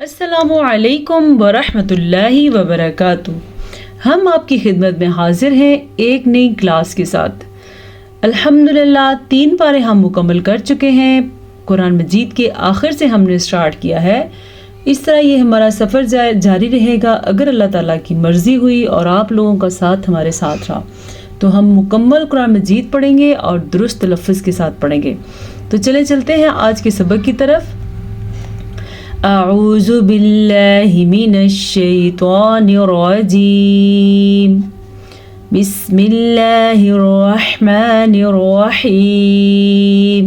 अस्सलामु अलैकुम वरहमतुल्लाहि वबरकातुह। हम आपकी खिदमत में हाजिर हैं एक नई क्लास के साथ। अल्हम्दुलिल्लाह 3 पारे हम मुकम्मल कर चुके हैं। कुरान मजीद के आखिर से हमने स्टार्ट किया है। इस तरह ये हमारा सफ़र जारी रहेगा अगर अल्लाह ताला की मर्ज़ी हुई और आप लोगों का साथ हमारे साथ रहा तो हम मुकम्मल कुरान मजीद पढ़ेंगे और दुरुस्त तलफ़्फ़ुज़ के साथ पढ़ेंगे। तो चलते हैं आज के सबक की तरफ। अऊज़ु बिल्लाहि मिनश शैतानिर रजीम। बिस्मिल्लाहिर रहमानिर रहीम।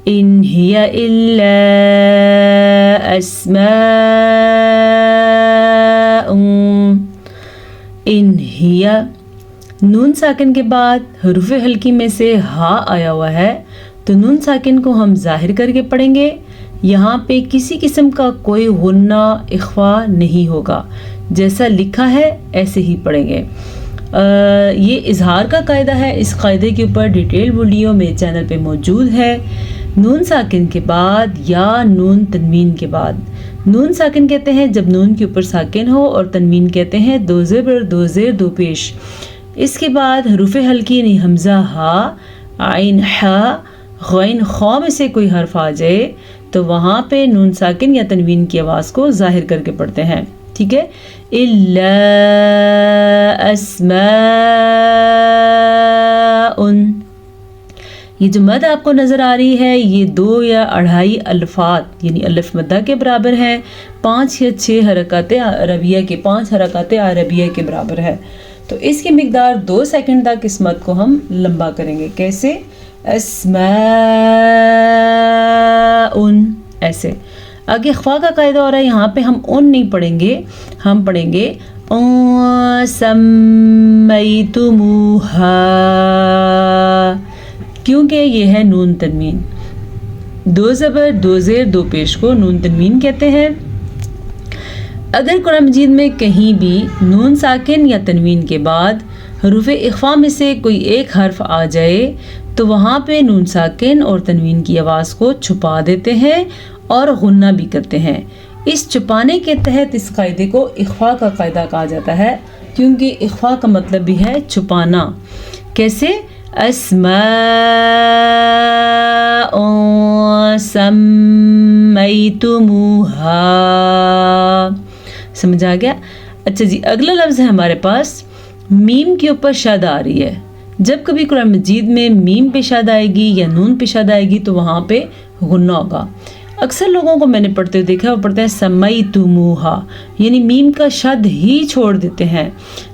इन हिया इल्ला अस्माउन। इन हिया नून साकिन के बाद हरूफ हल्की में से हा आया हुआ है तो नून साकिन को हम जाहिर करके पढ़ेंगे। यहाँ पे किसी किस्म का कोई गुन्ना इख्फा नहीं होगा, जैसा लिखा है ऐसे ही पढ़ेंगे। ये इजहार का कायदा है। इस कायदे के ऊपर डिटेल वीडियो मेरे चैनल पे मौजूद है। नून साकिन के बाद या नून तनवीन के बाद, नून साकिन कहते हैं जब नून के ऊपर साकिन हो और तनवीन कहते हैं दो ज़ेर दो ज़ेर दो पेश। इसके बाद हरूफ हल्की यानी हमज़ा हा, आइन हा, गैन खौ में से कोई हर्फ आ जाए तो वहाँ पे नून साकिन या तनवीन की आवाज़ को जाहिर करके पढ़ते हैं। ठीक है। इल्ला अस्माउन। ये जो मद आपको नज़र आ रही है ये 2 या 2.5 अल्फात यानी अलिफ मद्दा के बराबर है। 5 या 6 हरकतें अरबिया के 5 हरकतें अरबिया के बराबर है। तो इसकी मिकदार 2 सेकंड तक इस मद को हम लंबा करेंगे। कैसे? अस्माउन ऐसे। आगे ख्वा का कायदा हो रहा है। यहाँ पे हम उन नहीं पढ़ेंगे, हम पढ़ेंगे सम्मैतुमूहा, क्योंकि ये है नून तनवीन। 2 ज़बर 2 ज़ेर 2 पेश को नून तनवीन कहते हैं। अगर कुरान मजीद में कहीं भी नून साकिन या तनवीन के बाद हरूफ इख्फा में से कोई एक हर्फ आ जाए तो वहाँ पे नून साकिन और तनवीन की आवाज़ को छुपा देते हैं और गुन्ना भी करते हैं। इस छुपाने के तहत इस कायदे को इख्फा का कायदा कहा जाता है, क्योंकि इख्फा का मतलब भी है छुपाना। कैसे? अस्माउन सम्मैतुमूहा। समझ आ गया? अच्छा जी, अगला लफ्ज़ है हमारे पास मीम के ऊपर शद आ रही है। जब कभी कुरान मजीद में मीम पे शद आएगी या नून पे शद आएगी तो वहाँ पे गुन्ना होगा। अक्सर लोगों को मैंने पढ़ते हुए देखा, वो पढ़ते हैं सम्मैतुमूहा यानी मीम का शद ही छोड़ देते हैं।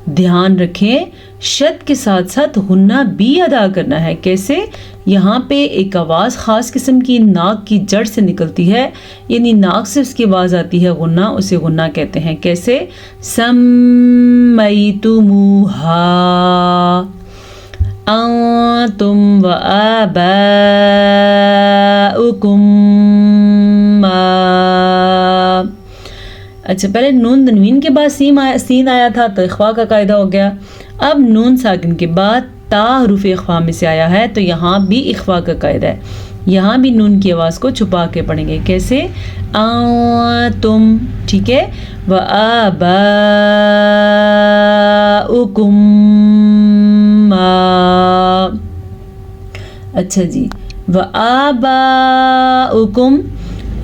ध्यान रखें, शद के साथ साथ गुन्ना भी अदा करना है। कैसे? यहाँ पे एक आवाज़ ख़ास किस्म की नाक की जड़ से निकलती है, यानी नाक से उसकी आवाज़ आती है गुन्ना, उसे गुन्ना कहते हैं। कैसे? सम्मैतुमूहा अंतुम व आबाउकुम। अच्छा, पहले नून तनवीन के बाद सीन आया था तो इख्फा का कायदा हो गया। अब नून साकिन के बाद ता हरूफ इख्फा में से आया है तो यहाँ भी इख्फा का कायदा है। यहाँ भी नून की आवाज़ को छुपा के पढ़ेंगे। कैसे? तुम। ठीक है। व आबाउकुम। अच्छा जी, व आबाउकुम।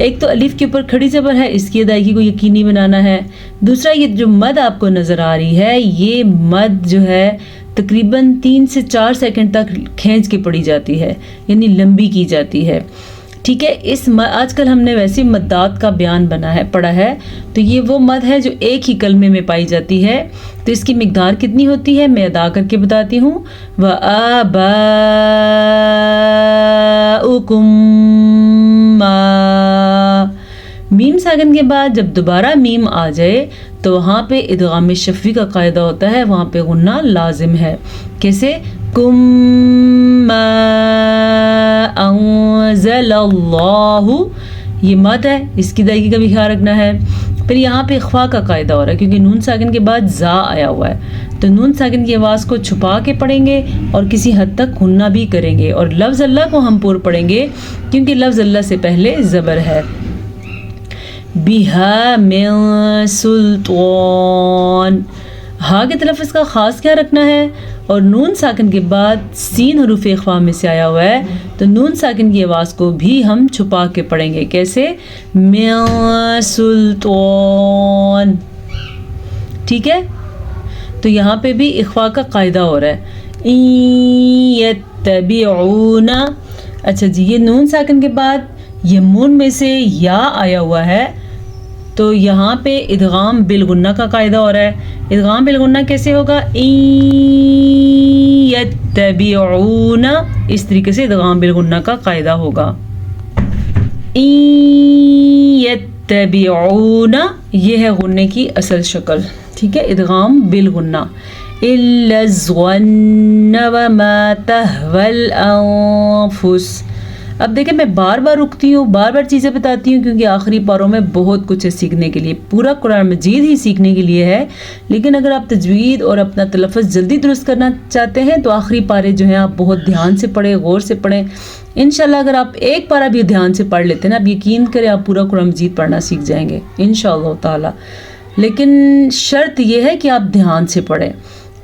एक तो अलिफ के ऊपर खड़ी ज़बर है, इसकी अदायगी को यकीनी बनाना है। दूसरा, ये जो मद आपको नज़र आ रही है ये मद जो है तकरीबन 3 से 4 सेकंड तक खींच के पढ़ी जाती है, यानी लंबी की जाती है। ठीक है। आजकल हमने वैसे मद्दात का बयान पढ़ा है तो ये वो मद है जो एक ही कलमे में पाई जाती है। तो इसकी मिकदार कितनी होती है मैं अदा करके बताती हूँ। व आबाउकुम। मीम साकिन के बाद जब दोबारा मीम आ जाए तो वहाँ पे इदगाम शफ़ी का कायदा होता है, वहाँ पे गुन्ना लाजिम है। कैसे? कुम्मा अंज़लल्लाहु, ये मद है, इसकी अदायगी का भी ख्याल रखना है। फिर यहाँ पे इख्फा का कायदा हो रहा है क्योंकि नून साकिन के बाद जा आया हुआ है तो नून साकिन की आवाज़ को छुपा के पढ़ेंगे और किसी हद तक गुन्ना भी करेंगे। और लफ्ज़ अल्लाह को हम पूर्ण पढ़ेंगे क्योंकि लफ्ज़ अल्लाह से पहले ज़बर है। बिहा मिन सुल्तान। हा के तलफ़्फ़ुज़ का ख़ास क्या रखना है, और नून साकिन के बाद सीन हरूफ इख्फ़ा में से आया हुआ है, तो नून साकिन की आवाज़ को भी हम छुपा के पढ़ेंगे। कैसे? मिन सुल्तान। ठीक है, तो यहाँ पे भी इख्फ़ा का कायदा हो रहा है। यत्तबिऊना। अच्छा जी, ये नून साकिन के बाद ये मून में से या आया हुआ है, तो यहाँ पे इदगाम बिलगुन्ना का कायदा हो रहा है। इदगाम बिलगुन्ना कैसे होगा? यत्तबिऊना, इस तरीके से इदगाम बिलगुन्ना का कायदा होगा। यत्तबिऊना, ये है गुन्ने की असल शक्ल। ठीक है, इदगाम बिलगुन्ना। इल्लज़्वन्न वमा तहवल अनफुस। अब देखें, मैं बार बार रुकती हूँ, बार बार चीज़ें बताती हूँ, क्योंकि आखिरी पारों में बहुत कुछ है सीखने के लिए। पूरा कुरान मजीद ही सीखने के लिए है, लेकिन अगर आप तजवीद और अपना तलफ़्फ़ुज़ जल्दी दुरुस्त करना चाहते हैं तो आखिरी पारे जो हैं आप बहुत ध्यान से पढ़ें, गौर से पढ़ें। इंशाल्लाह अगर आप एक पारा भी ध्यान से पढ़ लेते हैं ना, आप यकीन करें आप पूरा कुरान मजीद पढ़ना सीख जाएंगे इंशाअल्लाह ताला। लेकिन शर्त यह है कि आप ध्यान से पढ़ें।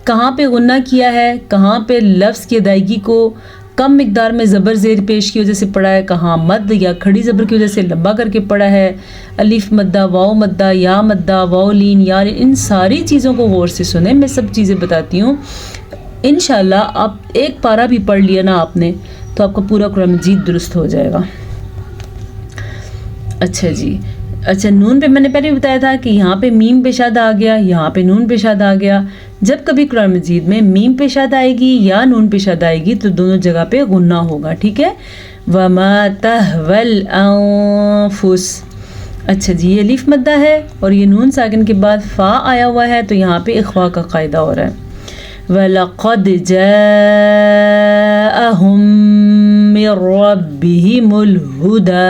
कहाँ पे गुन्ना किया है, कहाँ पे लफ्ज़ की अदायगी को कम मिकदार में ज़बर ज़ेर पेश की वजह से पढ़ा है, कहाँ मद या खड़ी ज़बर की वजह से लंबा करके पढ़ा है, अलिफ मद्दा, वाव मद्दा, या मद्दा, वाव लीन, या, इन सारी चीज़ों को गौर से सुने। मैं सब चीज़ें बताती हूँ। इंशाल्लाह आप एक पारा भी पढ़ लिया ना आपने, तो आपका पूरा कुरान मजीद दुरुस्त हो जाएगा। अच्छा जी, अच्छा नून पे मैंने पहले भी बताया था कि यहाँ पे मीम पेशाद आ गया, यहाँ पे नून पेशाद आ गया। जब कभी कुरान मजीद में मीम पेशाद आएगी या नून पेशाद आएगी तो दोनों जगह पे गुन्ना होगा। ठीक है, वमा तहवल अनफुस। अच्छा जी, ये अलिफ मद्दा है और ये नून साकिन के बाद फ़ा आया हुआ है, तो यहाँ पे इख्वा का कायदा हो रहा है। वलक़द जाअहुम मिन रब्बिहिमुल हुदा।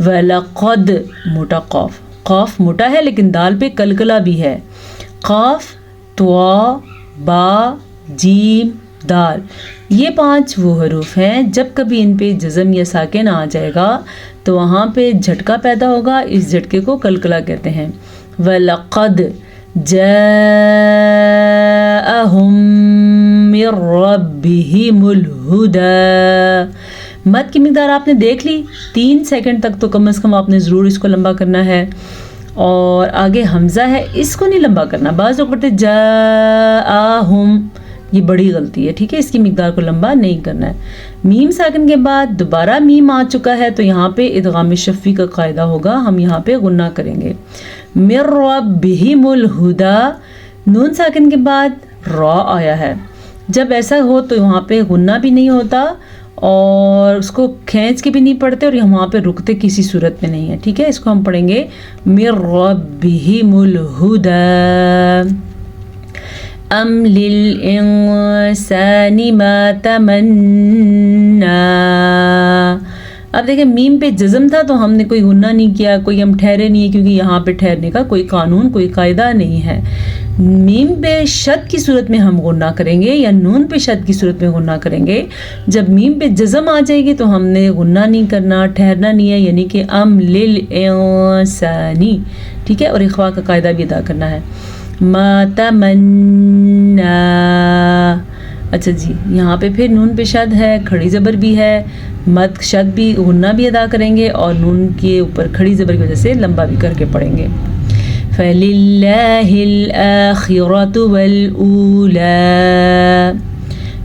वलक़द, मोटा क़ाफ, क़ाफ मोटा है लेकिन दाल पे कलकला भी है। क़ाफ, त्वा, बा, जीम, दाल, ये 5 वो हरूफ हैं जब कभी इन पे जज़म या साकिन आ जाएगा तो वहाँ पे झटका पैदा होगा। इस झटके को कलकला कहते हैं। वलक़द जाअहुम मिन रब्बिहिमुल हुदा। मद की मिकदार आपने देख ली, 3 सेकंड तक तो कम से कम आपने ज़रूर इसको लंबा करना है। और आगे हमज़ा है, इसको नहीं लंबा करना। बाज़ लोग पढ़ते जाअहुम, ये बड़ी गलती है। ठीक है, इसकी मिकदार को लंबा नहीं करना है। मीम साकिन के बाद दोबारा मीम आ चुका है, तो यहाँ पे इदगाम शफ़ी का कायदा होगा। हम यहाँ पे गुन्ना करेंगे। मिन रब्बिहिमुल हुदा, नून साकिन के बाद रा आया है। जब ऐसा हो तो वहाँ पे गुन्ना भी नहीं होता और उसको खींच के भी नहीं पढ़ते और वहाँ पे रुकते किसी सूरत में नहीं है। ठीक है, इसको हम पढ़ेंगे मिन रब्बिहिमुल हुदा। अम लिल इंसानी मा तमन्ना। अब देखिए, मीम पे जज़म था तो हमने कोई गुन्ना नहीं किया, कोई हम ठहरे नहीं है, क्योंकि यहाँ पे ठहरने का कोई कानून, कोई कायदा नहीं है। मीम पे शद की सूरत में हम गुन्ना करेंगे या नून पे शद की सूरत में गुन्ना करेंगे। जब मीम पे जज़म आ जाएगी तो हमने गुन्ना नहीं करना, ठहरना नहीं है, यानी कि अम लिल इंसानी। ठीक है, और इख्वा का कायदा भी अदा करना है। मा तमन्ना। अच्छा जी, यहाँ पे फिर नून पे शद है, खड़ी ज़बर भी है, मद शद भी, गुन्ना भी अदा करेंगे और नून के ऊपर खड़ी ज़बर की वजह से लंबा भी करके पढ़ेंगे। फ़लिल्लाहिल आखिरतु वल ऊला।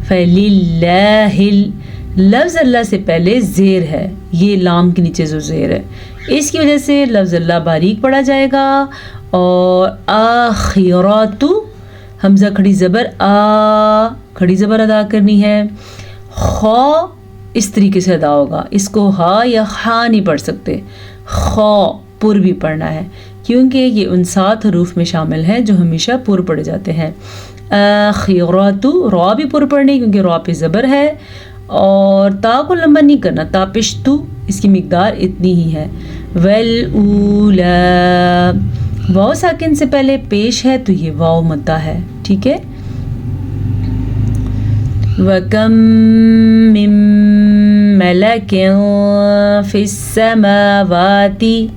फ़लिल्लाहिल, लफ्ज़ अल्लाह से पहले ज़ेर है, ये लाम के नीचे जो ज़ेर है, इसकी वजह से लफ्ज़ अल्लाह बारीक पढ़ा जाएगा। और आखिरतु, हमज़ा खड़ी ज़बर, आ खड़ी ज़बर अदा करनी है। खौ इस तरीके से अदा होगा, इसको हा या खा नहीं पढ़ सकते, खौ पुर भी पढ़ना है, क्योंकि ये उन 7 हरूफ में शामिल हैं जो हमेशा पुर पढ़े जाते हैं। आखिरतु, रॉ भी पुर पढ़नी क्योंकि रॉ पे ज़बर है। और ता को लंबा नहीं करना, तापिश्तु, इसकी मिकदार इतनी ही है। वल ऊला, वाव साकिन से पहले पेश है तो ये वाव मद्दा है। ठीक है, वकम मिन मलकिन फिस समावाति।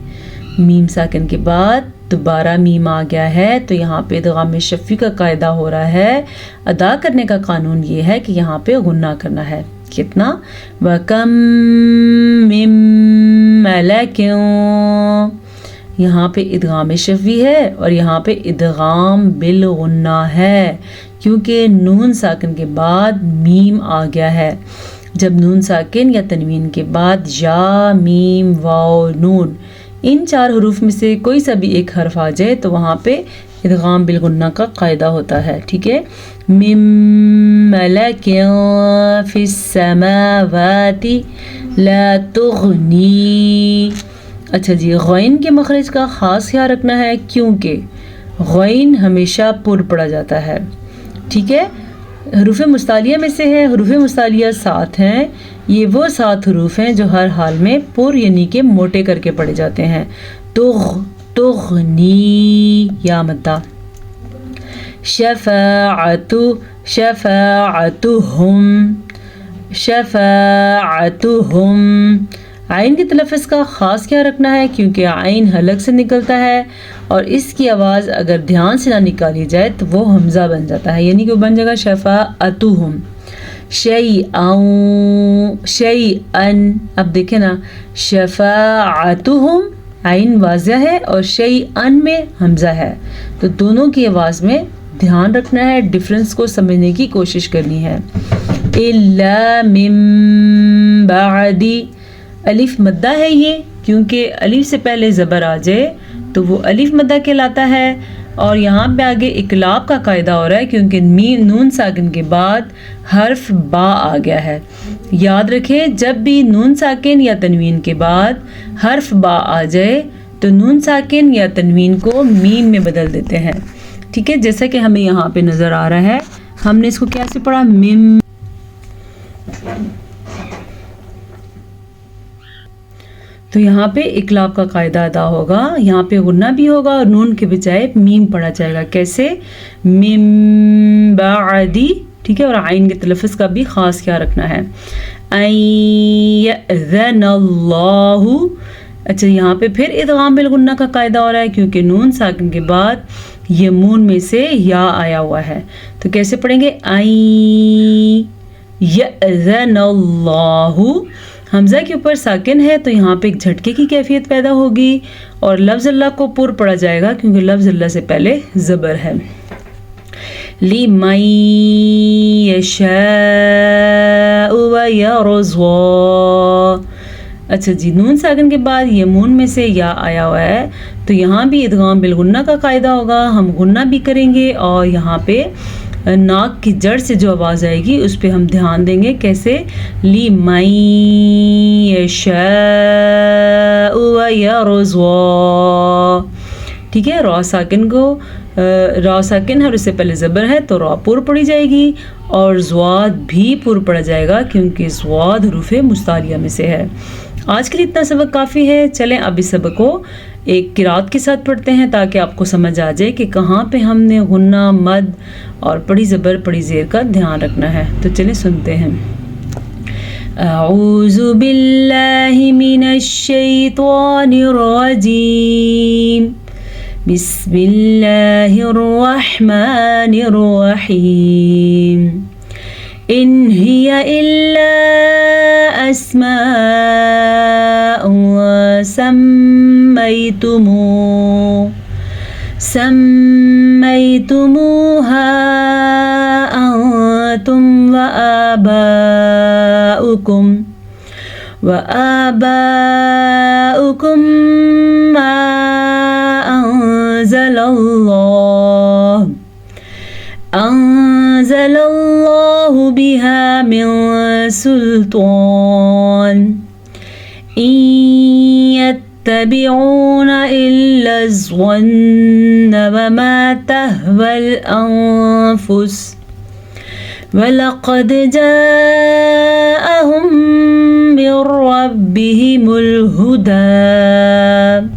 میم ساکن کے بعد دوبارہ میم آ گیا ہے تو یہاں پہ ادغام شفوی کا قاعدہ ہو رہا ہے. ادا کرنے کا قانون یہ ہے کہ یہاں پہ غنہ کرنا ہے. کتنا؟ وَكَم مِّن مَلَكٍ. یہاں پہ ادغام شفوی ہے اور یہاں پہ ادغام بالغنہ ہے کیونکہ نون ساکن کے بعد میم آ گیا ہے. جب نون ساکن یا تنوین کے بعد یا میم واو نون ان 4 حروف میں سے کوئی سا بھی ایک حرف آ جائے تو وہاں پہ ادغام بالغنہ کا قاعدہ ہوتا ہے. ٹھیک ہے. مِن مَلَكٍ فِي السَّمَاوَاتِ لَا تُغْنِي. اچھا جی، غین کے مخرج کا خاص خیال رکھنا ہے کیونکہ غین ہمیشہ پر پڑھا جاتا ہے. ٹھیک ہے. حروف مستعلیہ میں سے ہے. حروف مستعلیہ 7 ہیں. یہ وہ 7 حروف ہیں جو ہر حال میں پر یعنی کہ موٹے کر کے پڑھے جاتے ہیں. تغنی یا مدہ. شفاعتهم. عین کے تلفظ کا خاص خیال رکھنا ہے کیونکہ عین حلق سے نکلتا ہے اور اس کی آواز اگر دھیان سے نہ نکالی جائے تو وہ حمزہ بن جاتا ہے، یعنی کہ وہ بن جائے گا شفاعتهم. شیئن. اب دیکھیں نا، شفاعتهم عین واضح ہے اور شیئن میں حمزہ ہے تو دونوں کی آواز میں دھیان رکھنا ہے، ڈفرنس کو سمجھنے کی کوشش کرنی ہے. الا من بعد. الف مدہ ہے یہ کیونکہ الف سے پہلے زبر آ جائے تو وہ الف مدہ کہلاتا ہے. اور یہاں پہ آگے اقلاب کا قاعدہ ہو رہا ہے کیونکہ نون ساکن کے بعد حرف با آ گیا ہے. یاد رکھیں جب بھی نون ساکن یا تنوین کے بعد حرف با آ جائے تو نون ساکن یا تنوین کو میم میں بدل دیتے ہیں. ٹھیک ہے، جیسا کہ ہمیں یہاں پہ نظر آ رہا ہے. ہم نے اس کو کیسے پڑھا؟ میم. تو یہاں پہ اقلاب کا قاعدہ ادا ہوگا. یہاں پہ غنہ بھی ہوگا اور نون کے بجائے میم پڑھا جائے گا. کیسے؟ من بعدی. ٹھیک ہے. اور عین کے تلفظ کا بھی خاص خیال رکھنا ہے. ان یأذن اللہ. اچھا، یہاں پہ پھر ادغام بالغنہ کا قاعدہ ہو رہا ہے کیونکہ نون ساکن کے بعد یمون میں سے یا آیا ہوا ہے. تو کیسے پڑھیں گے؟ ان یأذن اللہ. حمزہ کے اوپر ساکن ہے تو یہاں پہ ایک جھٹکے کی کیفیت پیدا ہوگی اور لفظ اللہ کو پر پڑھا جائے گا کیونکہ لفظ اللہ سے پہلے زبر ہے. لِمَن يَشَاءُ وَيَرْضَىٰ. اچھا جی، نون ساکن کے بعد یمون میں سے یا آیا ہوا ہے تو یہاں بھی ادغام بالغنہ کا قاعدہ ہوگا. ہم غنہ بھی کریں گے اور یہاں پہ ناک کی جڑ سے جو آواز آئے گی اس پہ ہم دھیان دیں گے. کیسے؟ لِمَن يَشَاءُ وَيَرْضَىٰ. ٹھیک ہے. را ساکن ہے اور اس سے پہلے زبر ہے تو را پر پڑھی جائے گی اور زواد بھی پر پڑھا جائے گا کیونکہ زواد حروف مستعلیہ میں سے ہے. آج کے لیے اتنا سبق کافی ہے. چلیں اب اس سبق کو ایک قرات کے ساتھ پڑھتے ہیں تاکہ آپ کو سمجھ آ جائے کہ کہاں پہ ہم نے غنہ، مد اور پڑھی زبر پڑھی زیر کا دھیان رکھنا ہے. تو چلیں سنتے ہیں. اعوذ باللہ من الشیطان الرجیم. بسم اللہ الرحمن الرحیم. ان ہی الا اسماء سميتموها أنتم وآباؤكم ما أنزل الله بها من سلطان إن يتبعون إلا الظن وما تهوى الأنفس ولقد جاءهم من ربهم الهدى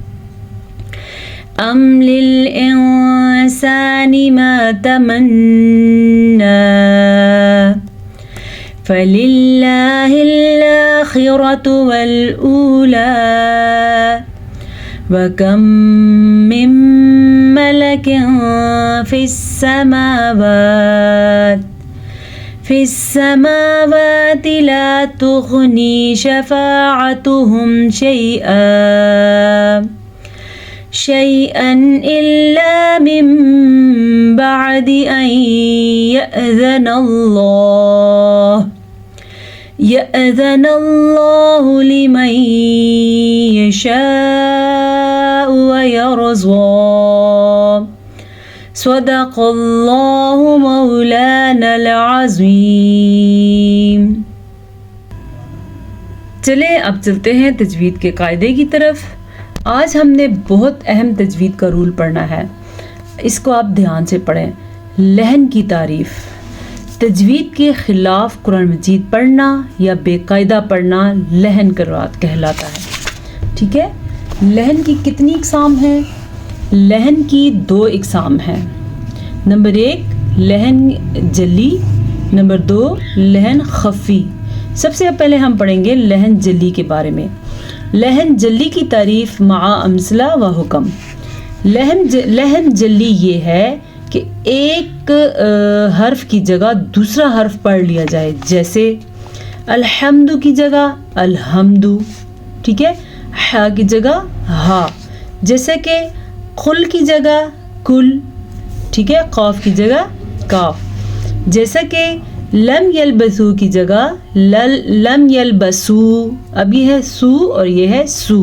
أم للإنسان ما تمنى فلله الآخرة والأولى وَكَم مِّن مَّلَكٍ فِي السَّمَاوَاتِ لَا تُغْنِي شَفَاعَتُهُمْ شَيْئًا إِلَّا مِن بَعْدِ أَن يَأْذَنَ اللَّهُ لِمَن يَشَاءُ وَيَرْضَىٰ صدق اللہ مولانا العظیم۔ چلیں اب چلتے ہیں تجوید کے قاعدے کی طرف۔ آج ہم نے بہت اہم تجوید کا رول پڑھنا ہے، اس کو آپ دھیان سے پڑھیں۔ لحن کی تعریف۔ تجوید کے خلاف قرآن مجید پڑھنا یا بے قاعدہ پڑھنا لحن کہلاتا ہے، ٹھیک ہے۔ لحن کی کتنی اقسام ہیں؟ لحن کی 2 اقسام ہیں۔ نمبر 1 لحن جلی، نمبر 2 لحن خفی۔ سب سے پہلے ہم پڑھیں گے لحن جلی کے بارے میں۔ لحن جلی کی تعریف مع امثلہ و حکم۔ لحن جلی یہ ہے کہ ایک حرف کی جگہ دوسرا حرف پڑھ لیا جائے، جیسے الحمد کی جگہ الحمد، ٹھیک ہے، ہا کی جگہ ہا، جیسے کہ قل کی جگہ کل، ٹھیک ہے، قاف کی جگہ کاف، جیسا کہ لم یلبسو کی جگہ لم یلبسو، اب یہ ہے سو اور یہ ہے سو،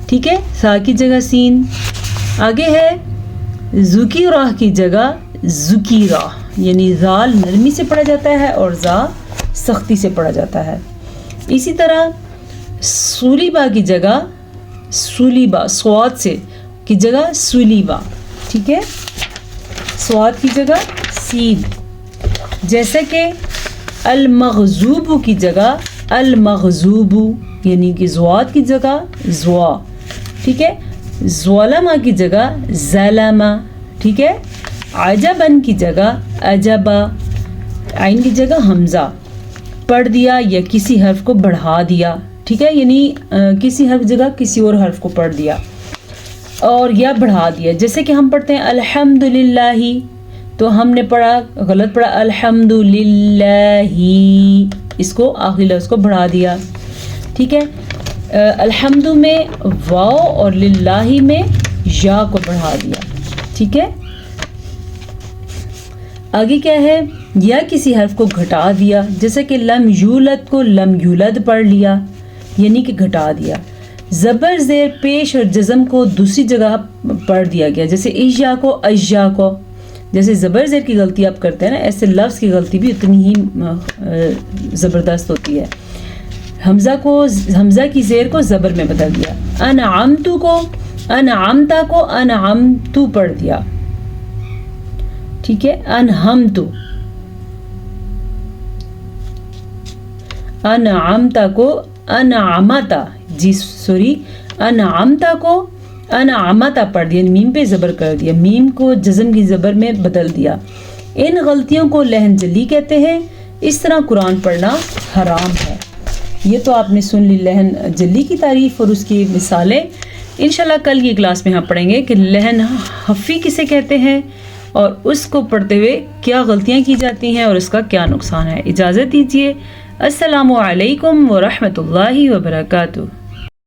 ٹھیک ہے، سا کی جگہ سین۔ آگے ہے ذکیرہ کی جگہ ذکیرہ، یعنی زال نرمی سے پڑھا جاتا ہے اور زا سختی سے پڑھا جاتا ہے۔ اسی طرح سولیبا کی جگہ سولیبا، سواد سے کی جگہ سولیبا، ٹھیک ہے، سواد کی جگہ سین، جیسے کہ المغضوب کی جگہ المغضوب، یعنی کہ زواد کی جگہ زوا، ٹھیک ہے، ظلمہ کی جگہ ظلمہ، ٹھیک ہے، عجبن کی جگہ عجبا، عین کی جگہ حمزہ، پڑھ دیا یا کسی حرف کو بڑھا دیا، ٹھیک ہے، یعنی کسی حرف جگہ کسی اور حرف کو پڑھ دیا اور یا بڑھا دیا، جیسے کہ ہم پڑھتے ہیں الحمدللہ، تو ہم نے پڑھا غلط پڑھا الحمدللہ، اس کو آخری لفظ کو بڑھا دیا، ٹھیک ہے۔ الحمد میں واو اور للہ میں یا کو بڑھا دیا، ٹھیک ہے۔ آگے کیا ہے؟ یا کسی حرف کو گھٹا دیا، جیسے کہ لم یولد کو لم یولد پڑھ لیا، یعنی کہ گھٹا دیا۔ زبر زیر پیش اور جزم کو دوسری جگہ پڑھ دیا گیا، جیسے ایشا کو ایشا کو، جیسے زبر زیر کی غلطی آپ کرتے ہیں نا، ایسے لفظ کی غلطی بھی اتنی ہی زبردست ہوتی ہے۔ حمزہ کی زیر کو زبر میں بدل دیا۔ انعمتو کو انعمتا کو انعمتو پڑھ دیا، ٹھیک ہے۔ انہمتو، انعمتا کو انعمتا، انعمتا کو انعمتا پڑھ دیا، میم پہ زبر کر دیا، میم کو جزم کی زبر میں بدل دیا۔ ان غلطیوں کو لحن جلی کہتے ہیں۔ اس طرح قرآن پڑھنا حرام ہے۔ یہ تو آپ نے سن لی لحن جلی کی تعریف اور اس کی مثالیں۔ انشاءاللہ کل کی کلاس میں ہم پڑھیں گے کہ لحن خفی کسے کہتے ہیں اور اس کو پڑھتے ہوئے کیا غلطیاں کی جاتی ہیں اور اس کا کیا نقصان ہے۔ اجازت دیجیے، السلام علیکم ورحمۃ اللہ وبرکاتہ۔